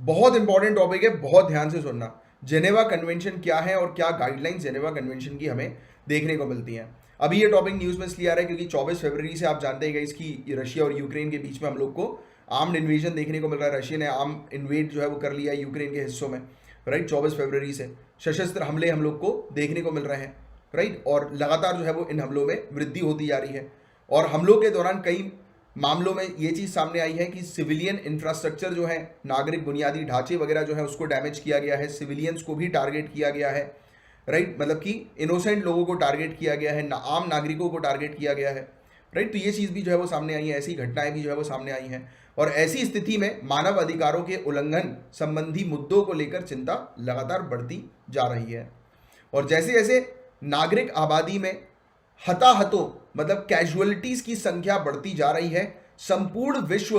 बहुत important topic है, बहुत ध्यान से सुनना। जेनेवा कन्वेंशन क्या है और क्या गाइडलाइंस जेनेवा कन्वेंशन की हमें देखने को मिलती हैं। अभी ये टॉपिक न्यूज़ में इसलिए आ रहा है क्योंकि 24 फरवरी से आप जानते हैं इसकी रशिया और यूक्रेन के बीच में हम लोग को आर्म्ड इन्वेजन देखने को मिल रहा है। रशिया ने आर्म इन्वेड जो है वो कर लिया है यूक्रेन के हिस्सों में, राइट। 24 फरवरी से सशस्त्र हमले हम लोग को देखने को मिल रहे हैं, राइट। और लगातार जो है वो इन हमलों में वृद्धि होती जा रही है। और हमलों के दौरान कई मामलों में ये चीज़ सामने आई है कि सिविलियन इंफ्रास्ट्रक्चर जो है, नागरिक बुनियादी ढांचे वगैरह जो है उसको डैमेज किया गया है, सिविलियंस को भी टारगेट किया गया है, राइट। मतलब कि इनोसेंट लोगों को टारगेट किया गया है, आम नागरिकों को टारगेट किया गया है, राइट। तो ये चीज़ भी जो है वो सामने आई है, ऐसी घटनाएं भी जो है वो सामने आई हैं। और ऐसी स्थिति में मानव अधिकारों के उल्लंघन संबंधी मुद्दों को लेकर चिंता लगातार बढ़ती जा रही है। और जैसे जैसे नागरिक आबादी में हताहतों मतलब कैजुअलिटीज की संख्या बढ़ती जा रही है, संपूर्ण विश्व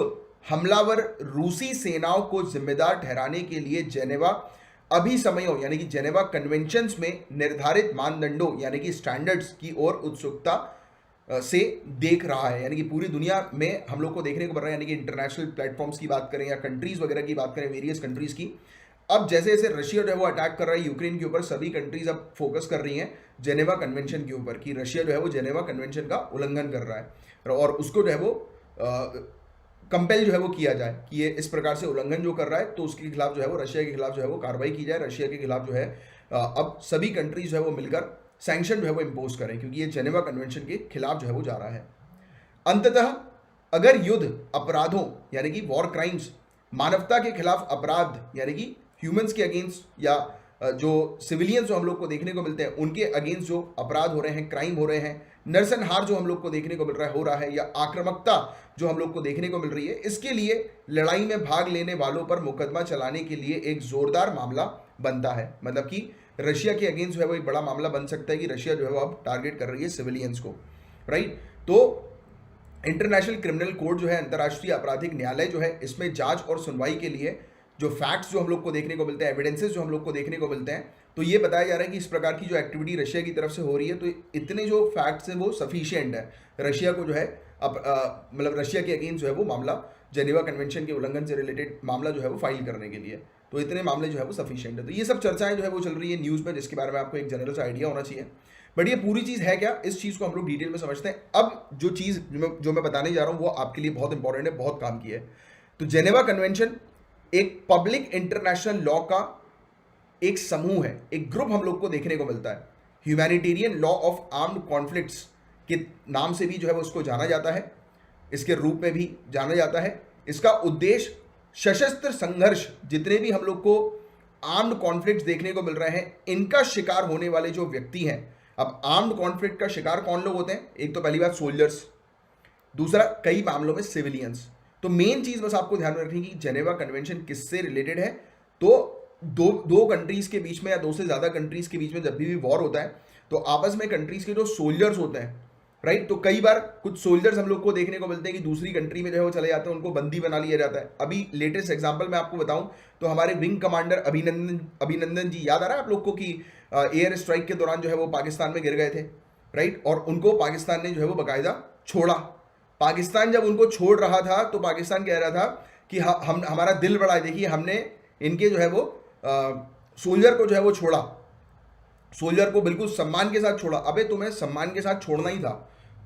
हमलावर रूसी सेनाओं को जिम्मेदार ठहराने के लिए जेनेवा अभिसमयों यानी कि जेनेवा कन्वेंशंस में निर्धारित मानदंडों यानी कि स्टैंडर्ड्स की ओर उत्सुकता से देख रहा है। यानी कि पूरी दुनिया में हम लोग को देखने को मिल रहा है, यानी कि इंटरनेशनल प्लेटफॉर्म्स की बात करें या कंट्रीज वगैरह की बात करें, वेरियस कंट्रीज की, अब जैसे जैसे रशिया जो है वो अटैक कर रहा है यूक्रेन के ऊपर, सभी कंट्रीज अब फोकस कर रही हैं जेनेवा कन्वेंशन के ऊपर कि रशिया जो है वो जेनेवा कन्वेंशन का उल्लंघन कर रहा है और उसको जो है वो कंपेल जो है वो किया जाए कि ये इस प्रकार से उल्लंघन जो कर रहा है तो उसके खिलाफ जो है वो रशिया के खिलाफ जो है वो कार्रवाई की जाए। रशिया के खिलाफ जो है अब सभी कंट्रीज जो है वो मिलकर सैंक्शन जो है वो इम्पोज करें क्योंकि ये जेनेवा कन्वेंशन के खिलाफ जो है वो जा रहा है। अंततः अगर युद्ध अपराधों यानी कि वॉर क्राइम्स, मानवता के खिलाफ अपराध यानी कि ह्यूमंस के अगेंस्ट या जो सिविलियंस जो हम लोग को देखने को मिलते हैं उनके अगेंस्ट जो अपराध हो रहे हैं, क्राइम हो रहे हैं, नरसंहार जो हम लोग को देखने को मिल रहा है हो रहा है, या आक्रामकता जो हम लोग को देखने को मिल रही है, इसके लिए लड़ाई में भाग लेने वालों पर मुकदमा चलाने के लिए एक जोरदार मामला बनता है। मतलब कि रशिया के अगेंस्ट जो है वो एक बड़ा मामला बन सकता है कि रशिया जो है वो अब टारगेट कर रही है सिविलियंस को, राइट। तो इंटरनेशनल क्रिमिनल कोर्ट जो है, अंतर्राष्ट्रीय आपराधिक न्यायालय जो है, इसमें जांच और सुनवाई के लिए जो फैक्ट्स जो हम लोग को देखने को मिलते हैं, एविडेंसेस जो हम लोग को देखने को मिलते हैं, तो ये बताया जा रहा है कि इस प्रकार की जो एक्टिविटी रशिया की तरफ से हो रही है तो इतने जो फैक्ट्स हैं वो सफिशिएंट है रशिया को जो है मतलब रशिया के अगेंस्ट जो है वो मामला जेनेवा कन्वेंशन के उल्लंघन से रिलेटेड मामला जो है वो फाइल करने के लिए, तो इतने मामले जो है वो सफिशिएंट है। तो ये सब चर्चाएं जो है वो चल रही है न्यूज़ में, जिसके बारे में आपको एक जनरल सा आइडिया होना चाहिए। बट ये पूरी चीज़ है क्या, इस चीज़ को हम लोग डिटेल में समझते हैं। अब जो चीज़ जो मैं बताने जा रहा हूँ वो आपके लिए बहुत इंपॉर्टेंट है, बहुत काम की है। तो जेनेवा कन्वेंशन एक पब्लिक इंटरनेशनल लॉ का एक समूह है, एक ग्रुप हम लोग को देखने को मिलता है। Humanitarian law of armed conflicts के नाम से भी जो है वो उसको जाना जाता है, इसके रूप में भी जाना जाता है। इसका उद्देश्य सशस्त्र संघर्ष, जितने भी हम लोग को आर्म्ड कॉन्फ्लिक्ट्स देखने को मिल रहे हैं, इनका शिकार होने वाले जो व्यक्ति हैं। अब आर्म्ड कॉन्फ्लिक्ट का शिकार कौन लोग होते हैं? एक तो पहली बात सोल्जर्स, दूसरा कई मामलों में सिविलियंस। तो मेन चीज बस आपको ध्यान में रखनी कि जेनेवा कन्वेंशन किससे रिलेटेड है। तो दो कंट्रीज के बीच में या दो से ज्यादा कंट्रीज के बीच में जब भी वॉर होता है तो आपस में कंट्रीज के जो सोल्जर्स होते हैं, राइट, तो कई बार कुछ सोल्जर्स हम लोग को देखने को मिलते हैं कि दूसरी कंट्री में जो है वो चले जाते हैं, उनको बंदी बना लिया जाता है। अभी लेटेस्ट एग्जांपल मैं आपको बताऊं तो हमारे विंग कमांडर अभिनंदन जी, याद आ रहा है आप लोग को कि एयर स्ट्राइक के दौरान जो है वो पाकिस्तान में गिर गए थे, राइट, और उनको पाकिस्तान ने जो है वो बाकायदा छोड़ा। पाकिस्तान जब उनको छोड़ रहा था तो पाकिस्तान कह रहा था कि हम हमारा दिल बड़ा है, देखिए हमने इनके जो है वो सोल्जर को जो है वो छोड़ा, सोल्जर को बिल्कुल सम्मान के साथ छोड़ा। अबे तुम्हें सम्मान के साथ छोड़ना ही था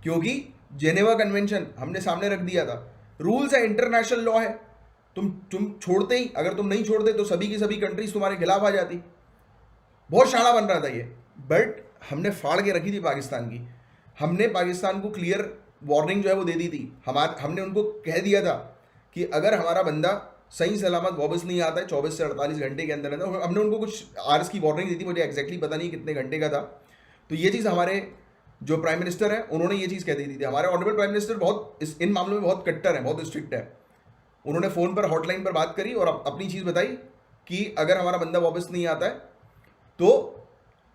क्योंकि जेनेवा कन्वेंशन हमने सामने रख दिया था, रूल्स है, इंटरनेशनल लॉ है। तुम छोड़ते ही, अगर तुम नहीं छोड़ते तो सभी की सभी कंट्रीज तुम्हारे खिलाफ आ जाती। बहुत शाना बन रहा था ये, बट हमने फाड़ के रखी थी पाकिस्तान की। हमने पाकिस्तान को क्लियर वार्निंग जो है वो दे दी थी। हमने उनको कह दिया था कि अगर हमारा बंदा सही सलामत वापस नहीं आता है 24 से 48 घंटे के अंदर, हमने उनको कुछ आवर्स की वार्निंग दी थी, मुझे एग्जैक्टली पता नहीं कितने घंटे का था। तो ये चीज़ हमारे जो प्राइम मिनिस्टर है उन्होंने ये चीज़ कह दी थी। हमारे ऑनरेबल प्राइम मिनिस्टर बहुत इन मामलों में बहुत कट्टर है, बहुत स्ट्रिक्ट है। उन्होंने फ़ोन पर हॉटलाइन पर बात करी और अपनी चीज़ बताई कि अगर हमारा बंदा वापस नहीं आता है तो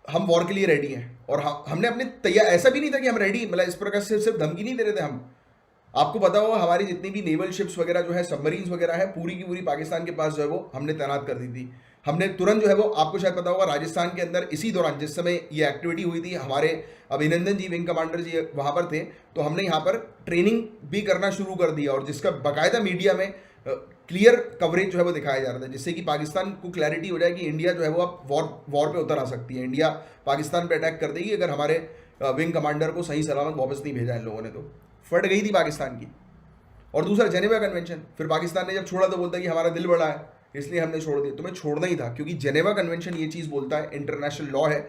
हम वॉर के लिए रेडी हैं। और हमने अपने तैयार, ऐसा भी नहीं था कि हम रेडी, मतलब इस प्रकार से सिर्फ धमकी नहीं दे रहे थे हम। आपको पता होगा हमारी जितनी भी नेवल शिप्स वगैरह जो है, सबमरीन्स वगैरह है, पूरी की पूरी पाकिस्तान के पास जो है वो हमने तैनात कर दी थी। हमने तुरंत जो है वो, आपको शायद पता होगा, राजस्थान के अंदर इसी दौरान जिस समय ये एक्टिविटी हुई थी, हमारे अभिनंदन जी विंग कमांडर जी वहाँ पर थे, तो हमने यहाँ पर ट्रेनिंग भी करना शुरू कर दिया और जिसका बाकायदा मीडिया में क्लियर कवरेज जो है वो दिखाया जा रहा था, जिससे कि पाकिस्तान को क्लैरिटी हो जाए कि इंडिया जो है वो अब वॉर पे उतर आ सकती है, इंडिया पाकिस्तान पे अटैक कर देगी अगर हमारे विंग कमांडर को सही सलामत वापस नहीं भेजा इन लोगों ने। तो फट गई थी पाकिस्तान की। और दूसरा जेनेवा कन्वेंशन, फिर पाकिस्तान ने जब छोड़ा तो बोलता है कि हमारा दिल बड़ा है इसलिए हमने छोड़ दिया। तुम्हें छोड़ना ही था, क्योंकि जेनेवा कन्वेंशन ये चीज़ बोलता है, इंटरनेशनल लॉ है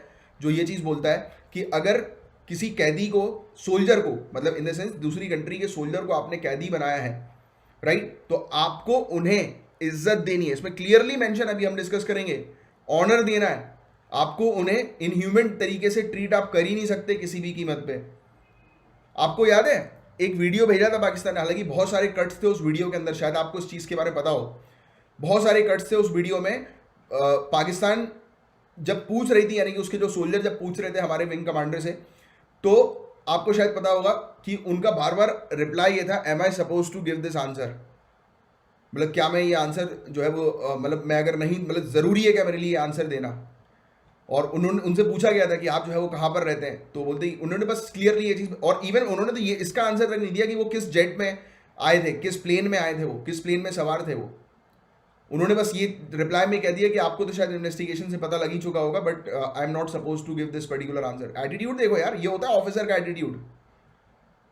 जो ये चीज़ बोलता है कि अगर किसी कैदी को, सोल्जर को, मतलब इन द सेंस दूसरी कंट्री के सोल्जर को आपने कैदी बनाया है, राइट, तो आपको उन्हें इज्जत देनी है। इसमें क्लियरली मेंशन, अभी हम डिस्कस करेंगे, ऑनर देना है आपको। उन्हें इनह्यूमन तरीके से ट्रीट आप कर ही नहीं सकते किसी भी कीमत पे। आपको याद है एक वीडियो भेजा था पाकिस्तान ने, हालांकि बहुत सारे कट्स थे उस वीडियो के अंदर, शायद आपको इस चीज़ के बारे में पता हो, बहुत सारे कट्स थे उस वीडियो में। पाकिस्तान जब पूछ रही थी, यानी कि उसके जो सोल्जर जब पूछ रहे थे हमारे विंग कमांडर से, तो आपको शायद पता होगा कि उनका बार बार रिप्लाई ये था, am I suppose to give this answer, मतलब क्या मैं ये आंसर जो है वो मतलब मैं अगर नहीं, मतलब ज़रूरी है क्या मेरे लिए ये आंसर देना। और उन्होंने, उनसे पूछा गया था कि आप जो है वो कहाँ पर रहते हैं, तो बोलते ही उन्होंने बस क्लियरली ये चीज़, और इवन उन्होंने तो ये इसका आंसर तक नहीं दिया कि वो किस जेट में आए थे, किस प्लेन में आए थे, वो किस प्लेन में सवार थे वो। उन्होंने बस ये रिप्लाई में कह दिया कि आपको तो शायद इन्वेस्टिगेशन से पता लग ही चुका होगा, but I am not suppose to give this particular answer. Attitude देखो यार, ये होता है ऑफिसर का एटीट्यूड।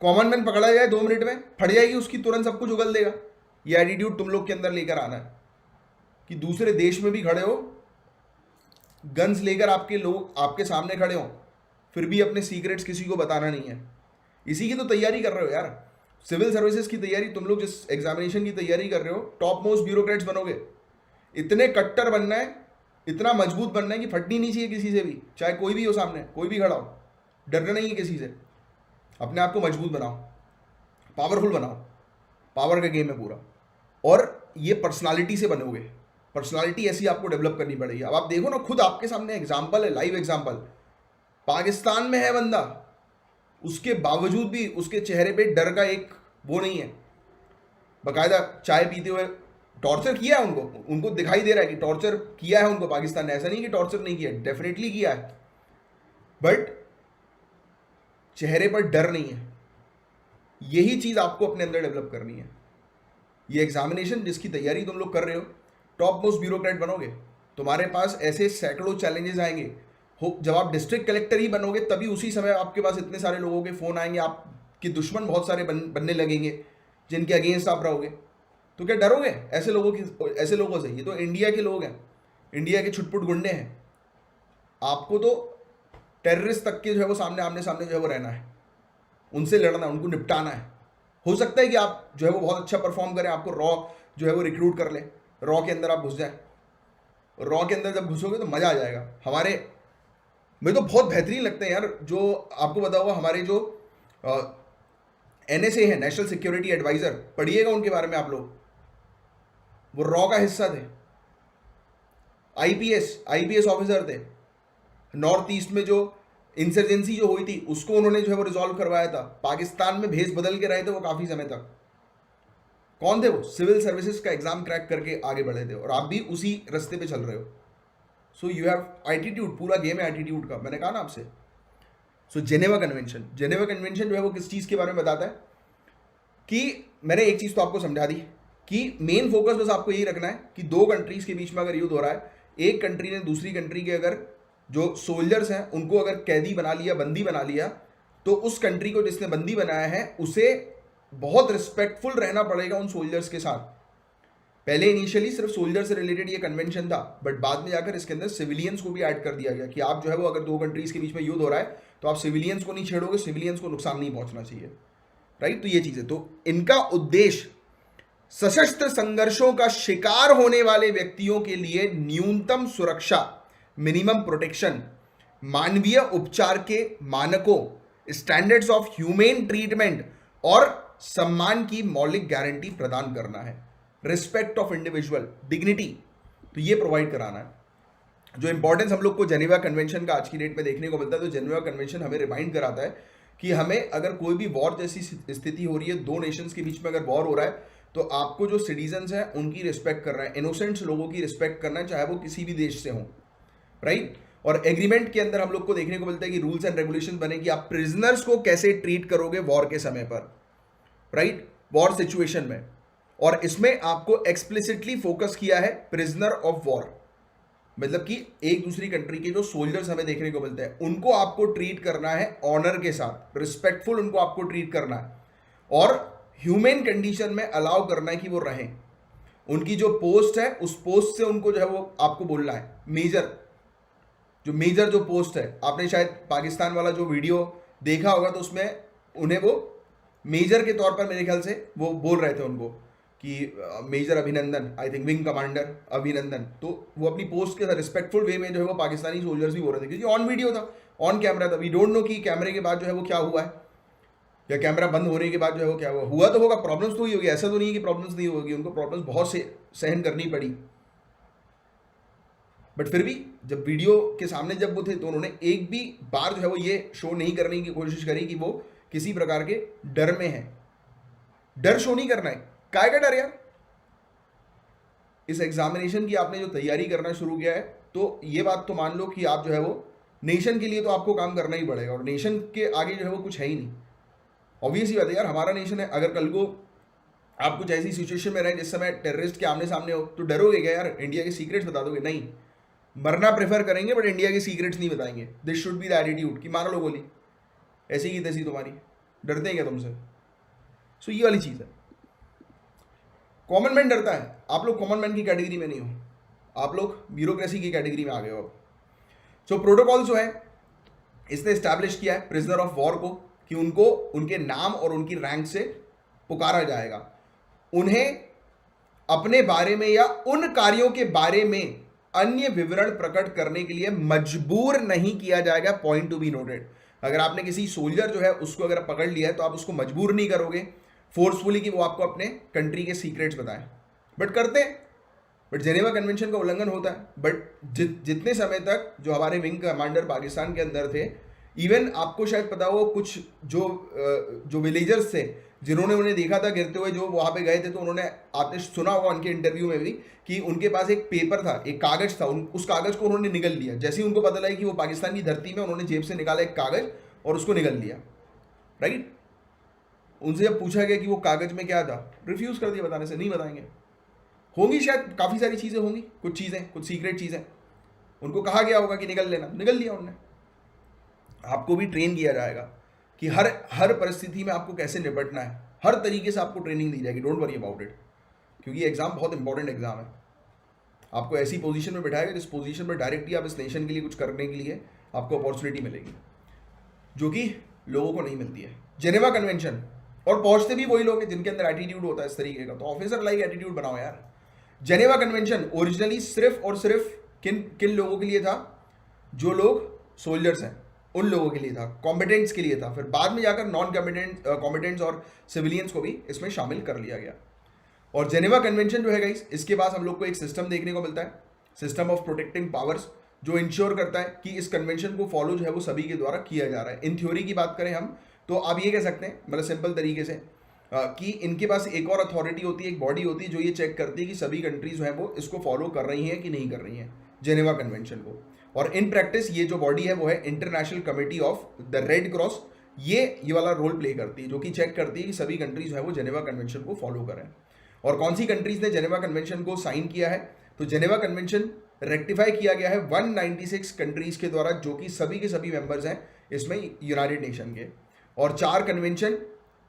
कॉमन मैन पकड़ा जाए 2 मिनट में, फट जाएगी उसकी, तुरंत सब कुछ उगल देगा। ये एटीट्यूड तुम लोग के अंदर लेकर आना है कि दूसरे देश में भी खड़े हो, गन्स लेकर आपके लोग आपके सामने खड़े हो, फिर भी अपने सीक्रेट्स किसी को बताना नहीं है। इसी की तो तैयारी कर रहे हो यार, सिविल सर्विसेज की तैयारी। तुम लोग जिस एग्जामिनेशन की तैयारी कर रहे हो, टॉप मोस्ट ब्यूरोक्रेट्स बनोगे। इतने कट्टर बनना है, इतना मजबूत बनना है कि फटनी नहीं चाहिए किसी से भी, चाहे कोई भी हो सामने, कोई भी खड़ा हो। डरना नहीं है किसी से, अपने आप को मजबूत बनाओ, पावरफुल बनाओ, पावर का गेम है पूरा। और ये पर्सनालिटी से बनोगे, पर्सनालिटी ऐसी आपको डेवलप करनी पड़ेगी। अब आप देखो ना, खुद आपके सामने एग्जाम्पल है, लाइव एग्जाम्पल। पाकिस्तान में है बंदा, उसके बावजूद भी उसके चेहरे पे डर का एक वो नहीं है। बाकायदा चाय पीते हुए टॉर्चर किया है उनको दिखाई दे रहा है कि टॉर्चर किया है उनको पाकिस्तान ने, ऐसा नहीं कि टॉर्चर नहीं किया, डेफिनेटली किया है, बट चेहरे पर डर नहीं है। यही चीज आपको अपने अंदर डेवलप करनी है। ये एग्जामिनेशन जिसकी तैयारी तुम लोग कर रहे हो, टॉप मोस्ट ब्यूरोक्रेट बनोगे, तुम्हारे पास ऐसे सैकड़ों चैलेंजेस आएंगे। जब आप डिस्ट्रिक्ट कलेक्टर ही बनोगे, तभी उसी समय आपके पास इतने सारे लोगों के फोन आएंगे, आपके दुश्मन बहुत सारे बनने लगेंगे जिनके अगेंस्ट आप रहोगे। तो क्या डरोगे ऐसे लोगों से? ये तो इंडिया के लोग हैं, इंडिया के छुटपुट गुंडे हैं। आपको तो टेररिस्ट तक के जो है वो आमने सामने जो है वो रहना है, उनसे लड़ना, उनको निपटाना है। हो सकता है कि आप जो है वो बहुत अच्छा परफॉर्म करें, आपको रॉ जो है वो रिक्रूट कर ले, रॉ के अंदर आप घुस जाए। रॉ के अंदर जब घुसोगे तो मजा आ जाएगा। मुझे तो बहुत बेहतरीन लगते हैं यार, जो आपको पता होगा हमारे जो NSA है, नेशनल सिक्योरिटी एडवाइजर, पढ़िएगा उनके बारे में आप लोग, वो रॉ का हिस्सा थे, आईपीएस ऑफिसर थे। नॉर्थ ईस्ट में जो इंसर्जेंसी जो हुई थी उसको उन्होंने जो है वो रिजॉल्व करवाया था। पाकिस्तान में भेस बदल के रहे थे वो काफी समय तक। कौन थे वो? सिविल सर्विसेज का एग्जाम क्रैक करके आगे बढ़े थे, और आप भी उसी रास्ते पे चल रहे हो। सो यू हैव एटीट्यूड, पूरा गेम है एटीट्यूड का, मैंने कहा ना आपसे। सो जेनेवा कन्वेंशन जो है वो किस चीज़ के बारे में बताता है कि मैंने एक चीज़ तो आपको समझा दी कि मेन फोकस बस आपको यही रखना है कि 2 कंट्रीज़ के बीच में अगर युद्ध हो रहा है, एक कंट्री ने दूसरी कंट्री के अगर जो सोल्जर्स हैं उनको अगर कैदी बना लिया, बंदी बना लिया, तो उस कंट्री को जिसने बंदी बनाया है उसे बहुत रिस्पेक्टफुल रहना पड़ेगा उन सोल्जर्स के साथ। पहले इनिशियली सिर्फ सोल्जर से रिलेटेड ये कन्वेंशन था, बट बाद में जाकर इसके अंदर सिविलियंस को भी ऐड कर दिया गया कि आप जो है वो अगर 2 कंट्रीज के बीच में युद्ध हो रहा है तो आप सिविलियंस को नहीं छेड़ोगे, सिविलियंस को नुकसान नहीं पहुंचना चाहिए, राइट। तो ये चीज़ है। तो इनका उद्देश्य सशस्त्र संघर्षों का शिकार होने वाले व्यक्तियों के लिए न्यूनतम सुरक्षा, मिनिमम प्रोटेक्शन, मानवीय उपचार के मानकों, स्टैंडर्ड्स ऑफ ह्यूमेन ट्रीटमेंट और सम्मान की मौलिक गारंटी प्रदान करना है। रिस्पेक्ट ऑफ इंडिविजुअल डिग्निटी, तो ये प्रोवाइड कराना है। जो इंपॉर्टेंस हम लोग को जेनेवा कन्वेंशन का आज की डेट में देखने को मिलता है, तो जेनेवा कन्वेंशन हमें रिमाइंड कराता है कि हमें अगर कोई भी वॉर जैसी स्थिति हो रही है, 2 नेशंस के बीच में अगर वॉर हो रहा है, तो आपको जो सिटीजन्स हैं उनकी रिस्पेक्ट करना है, इनोसेंट्स लोगों की रिस्पेक्ट करना है, चाहे वो किसी भी देश से हों, राइट। और एग्रीमेंट के अंदर हम लोग को देखने को मिलता है कि रूल्स एंड रेगुलेशन बने कि आप प्रिजनर्स को कैसे ट्रीट करोगे वॉर के समय पर, राइट, वॉर सिचुएशन में। और इसमें आपको एक्सप्लिसिटली फोकस किया है प्रिजनर ऑफ वॉर, मतलब कि एक दूसरी कंट्री के जो सोल्जर्स हमें देखने को मिलते हैं उनको आपको ट्रीट करना है ऑनर के साथ, रिस्पेक्टफुल उनको आपको ट्रीट करना है और ह्यूमन कंडीशन में अलाउ करना है कि वो रहें। उनकी जो पोस्ट है उस पोस्ट से उनको जो है वो आपको बोलना है मेजर जो पोस्ट है। आपने शायद पाकिस्तान वाला जो वीडियो देखा होगा तो उसमें उन्हें वो मेजर के तौर पर मेरे ख्याल से वो बोल रहे थे उनको कि मेजर अभिनंदन, आई थिंक विंग कमांडर अभिनंदन। तो वो अपनी पोस्ट के साथ रिस्पेक्टफुल वे में जो है वो पाकिस्तानी सोल्जर्स भी बोल रहे थे, क्योंकि ऑन वीडियो था, ऑन कैमरा था। वी डोंट नो कि कैमरे के बाद जो है वो क्या हुआ है या कैमरा बंद होने के बाद जो है वो क्या हुआ तो होगा, प्रॉब्लम्स तो हुई होगी, ऐसा तो नहीं है कि प्रॉब्लम्स नहीं होगी, उनको प्रॉब्लम्स बहुत से सहन करनी पड़ी। बट फिर भी जब वीडियो के सामने जब वो थे तो उन्होंने एक भी बार जो है वो ये शो नहीं करने की कोशिश करी कि वो किसी प्रकार के डर में है। डर शो नहीं करना है, काय का डर यार। इस एग्जामिनेशन की आपने जो तैयारी करना शुरू किया है तो ये बात तो मान लो कि आप जो है वो नेशन के लिए तो आपको काम करना ही पड़ेगा, और नेशन के आगे जो है वो कुछ है ही नहीं। ऑब्वियस ही बात है यार, हमारा नेशन है। अगर कल को आप कुछ ऐसी सिचुएशन में रहे जिस समय टेररिस्ट के आमने सामने हो तो डरोगे क्या यार? इंडिया के सीक्रेट्स बता दोगे? नहीं, मरना प्रेफर करेंगे बट इंडिया के सीक्रेट्स नहीं बताएंगे। This should be the attitude कि मार लो गोली, ऐसी की तैसी तुम्हारी, डरते हैं क्या तुमसे? सो ये वाली चीज़ है। कॉमन मैन डरता है, आप लोग कॉमन मैन की कैटेगरी में नहीं हो, आप लोग ब्यूरोक्रेसी की कैटेगरी में आ गए हो अब। सो प्रोटोकॉल जो है इसने इस्टेब्लिश किया है प्रिजनर ऑफ वॉर को कि उनको उनके नाम और उनकी रैंक से पुकारा जाएगा। उन्हें अपने बारे में या उन कार्यों के बारे में अन्य विवरण प्रकट करने के लिए मजबूर नहीं किया जाएगा। Point to be noted. अगर आपने किसी सोल्जर जो है उसको अगर पकड़ लिया है तो आप उसको मजबूर नहीं करोगे फोर्सफुली कि वो आपको अपने कंट्री के सीक्रेट्स बताएं, बट करते हैं। बट जेनेवा कन्वेंशन का उल्लंघन होता है। बट जितने समय तक जो हमारे विंग कमांडर पाकिस्तान के अंदर थे, इवन आपको शायद पता हो कुछ जो विलेजर्स थे जिन्होंने उन्हें देखा था गिरते हुए, जो वहाँ पे गए थे, तो उन्होंने, आपने सुना होगा उनके इंटरव्यू में भी कि उनके पास एक पेपर था, एक कागज था, उस कागज को उन्होंने निगल लिया। जैसे ही उनको पता लगा कि वो पाकिस्तान की धरती में, उन्होंने जेब से निकाला एक कागज और उसको निगल लिया। राइट? उनसे जब पूछा गया कि वो कागज में क्या था, रिफ्यूज कर दिया बताने से, नहीं बताएंगे। होंगी शायद काफ़ी सारी चीज़ें होंगी, कुछ चीज़ें, कुछ सीक्रेट चीज़ें, उनको कहा गया होगा कि निगल लेना, निगल लिया उन्होंने। आपको भी ट्रेन किया जाएगा कि हर परिस्थिति में आपको कैसे निपटना है, हर तरीके से आपको ट्रेनिंग दी जाएगी। डोंट वरी अबाउट इट, क्योंकि ये एग्जाम बहुत इंपॉर्टेंट एग्जाम है। आपको ऐसी पोजीशन में बिठाएगा जिस पोजीशन में डायरेक्टली आप इस नेशन के लिए कुछ करने के लिए आपको अपॉर्चुनिटी मिलेगी, जो कि लोगों को नहीं मिलती है। जेनेवा कन्वेंशन, और पहुंचते भी वही लोग हैं जिनके अंदर एटीट्यूड होता है इस तरीके का। तो ऑफिसर लाइक एटीट्यूड बनाओ यार। जेनेवा कन्वेंशन ओरिजिनली सिर्फ और सिर्फ किन लोगों के लिए था? जो लोग सोल्जर्स हैं उन लोगों के लिए था, कॉम्पिटेंट्स के लिए था। फिर बाद में जाकर नॉन कॉम्पिटेंट्स और सिविलियंस को भी इसमें शामिल कर लिया गया। और जेनेवा कन्वेंशन जो है गाइस, इसके बाद हम लोग को एक सिस्टम देखने को मिलता है, सिस्टम ऑफ प्रोटेक्टिंग पावर्स, जो इंश्योर करता है कि इस कन्वेंशन को फॉलो जो है वो सभी के द्वारा किया जा रहा है। इन थ्योरी की बात करें हम तो आप ये कह सकते हैं, मतलब सिंपल तरीके से, कि इनके पास एक और अथॉरिटी होती है, एक बॉडी होती है जो ये चेक करती है कि सभी कंट्रीज जो है वो इसको फॉलो कर रही हैं कि नहीं कर रही हैं जेनेवा कन्वेंशन को। और इन प्रैक्टिस ये जो बॉडी है वो है international committee of the red cross. ये वाला रोल प्ले करती है, जो कि चेक करती है कि सभी कंट्रीज जो है वो जेनेवा कन्वेंशन को फॉलो करें। और कौन सी कंट्रीज ने जेनेवा कन्वेंशन को साइन किया है? तो जेनेवा कन्वेंशन रेक्टिफाई किया गया है 196 कंट्रीज के द्वारा, जो कि सभी के सभी मेंबर्स हैं इसमें यूनाइटेड नेशन के। और 4 कन्वेंशन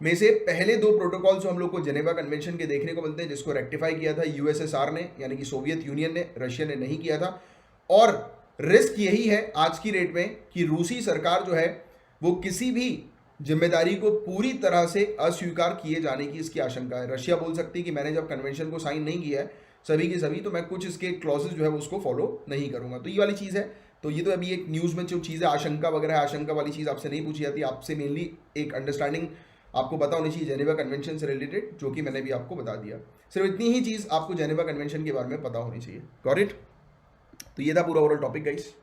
में से पहले 2 प्रोटोकॉल जो हम लोग को जेनेवा कन्वेंशन के देखने को मिलते हैं, जिसको रेक्टिफाई किया था यूएसएसआर ने, यानी कि सोवियत यूनियन ने, रशिया ने नहीं किया था। और रिस्क यही है आज की डेट में कि रूसी सरकार जो है वो किसी भी जिम्मेदारी को पूरी तरह से अस्वीकार किए जाने की इसकी आशंका है। रशिया बोल सकती है कि मैंने जब कन्वेंशन को साइन नहीं किया है सभी के सभी, तो मैं कुछ इसके क्लॉजेस जो है वो उसको फॉलो नहीं करूंगा। तो ये वाली चीज़ है। तो ये तो अभी एक न्यूज़ में जो चीज़ें आशंका वगैरह, आशंका वाली चीज़ आपसे नहीं पूछी जाती, आपसे मेनली एक अंडरस्टैंडिंग आपको पता होनी चाहिए जेनेवा कन्वेंशन से रिलेटेड, जो कि मैंने भी आपको बता दिया। सिर्फ इतनी ही चीज़ आपको जेनेवा कन्वेंशन के बारे में पता होनी चाहिए। Got it? तो ये था पूरा ओवरऑल टॉपिक गाइस।